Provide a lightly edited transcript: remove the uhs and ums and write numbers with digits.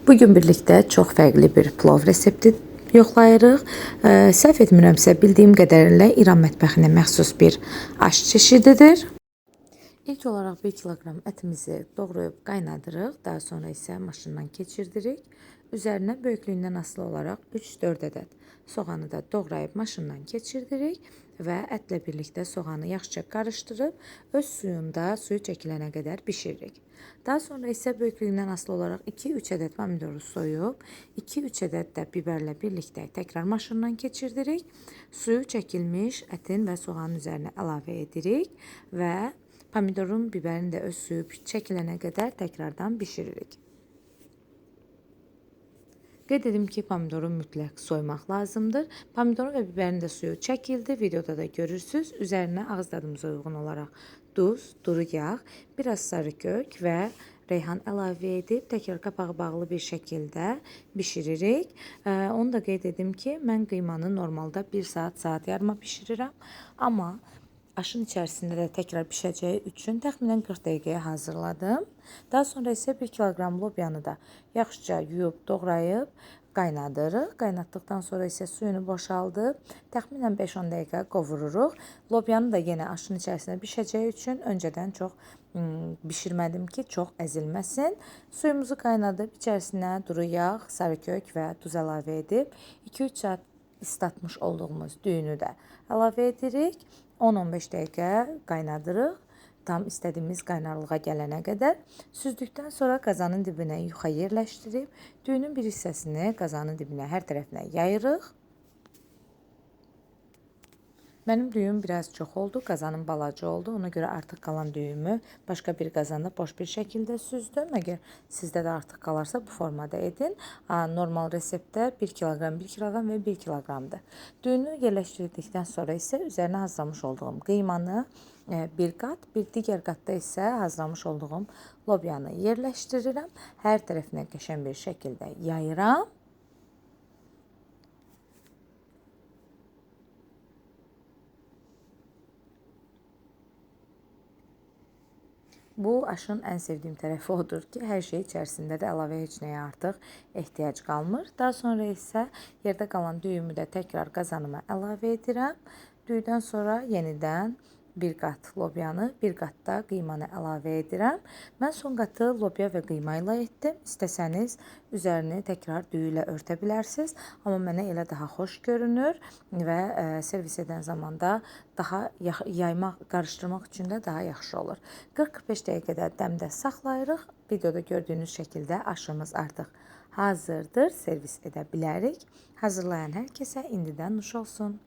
Bugün birlikdə çox fərqli bir plov resepti yoxlayırıq. Səhv etmirəmsə, bildiyim qədərilə İran mətbəxinə məxsus bir aş çeşididir. İlk olaraq 1 kiloqram ətimizi doğrayıb qaynadırıq. Daha sonra isə maşından keçirdirik. Üzərinə böyüklüyündən asılı olaraq 3-4 ədəd soğanı da doğrayıb maşından keçirdirik və ətlə birlikdə soğanı yaxşıca qarışdırıb öz suyunda suyu çəkilənə qədər bişiririk. Daha sonra isə böyüklüyündən asılı olaraq 2-3 ədəd pomidoru soyub, 2-3 ədəd də biberlə birlikdə təkrar maşından keçirdirik. Suyu çəkilmiş ətin və soğanın üzərinə əlavə edirik və pomidorun, biberin də öz suyu çəkilənə qədər təkrardan bişiririk. Qeyd edim ki, pomidoru mütləq soymaq lazımdır. Pomidorun və biberin də suyu çəkildi. Videoda da görürsünüz. Üzərinə ağız tadımıza uyğun olaraq duz, duru yağ, biraz sarı kök və reyhan əlavə edib təkrar qapağı bağlı bir şəkildə bişiririk. Onu da qeyd edim ki, mən qıymanı normalda 1 saat yarıma bişirirəm. Amma aşın içərisində də təkrar bişəcəyi üçün təxminən 40 dəqiqəyə hazırladım. Daha sonra isə 1 kiloqram lobyanı da yaxşıca yuyub, doğrayıb qaynadırıq. Qaynatdıqdan sonra isə suyunu boşaldıb təxminən 5-10 dəqiqə qovururuq. Lobyanı da yenə aşın içərisində bişəcəyi üçün öncədən çox bişirmədim ki, çox əzilməsin. Suyumuzu qaynadıb içərisinə duru yağ, sarı kök və duz əlavə edib 2-3 saat islatmış olduğumuz düyünü də əlavə edirik. 10-15 dəqiqə qaynadırıq. Tam istədiyimiz qaynarlığa gələnə qədər. Süzdükdən sonra qazanın dibinə yuxa yerləşdirib, düyünün bir hissəsini qazanın dibinə hər tərəfinə yayırıq. Mənim düyüm biraz çox oldu, qazanım balaca oldu. Ona görə artıq qalan düyümü başqa bir qazanda boş bir şəkildə süzdüm. Əgər sizdə də artıq qalarsa bu formada edin. Normal reseptdə 1 kiloqram, 1 kiloqram və 1 kiloqramdır. Düyünü yerləşdirdikdən sonra isə üzərinə hazırlamış olduğum qıymanı bir qat, bir digər qatda isə hazırlamış olduğum lobyanı yerləşdirirəm. Hər tərəfinə qəşəng bir şəkildə yayıram. Bu aşın ən sevdiyim tərəfi odur ki, hər şey içərisində də əlavə heç nəyə artıq ehtiyac qalmır. Daha sonra isə yerdə qalan düyümü də təkrar qazanıma əlavə edirəm. Düyüdən sonra yenidən bir qat lobyanı, bir qat da qıymanı əlavə edirəm. Mən son qatı lobya və qıyma ilə etdim. İstəsəniz üzərini təkrar düyü ilə örtə bilərsiniz. Amma mənə elə daha xoş görünür və servis edən zamanda daha yaymaq, qarışdırmaq üçün də daha yaxşı olur. 40-45 dəqiqədə dəmdə saxlayırıq. Videoda gördüyünüz şəkildə aşımız artıq hazırdır. Servis edə bilərik. Hazırlayan hər kəsə indidən nuş olsun.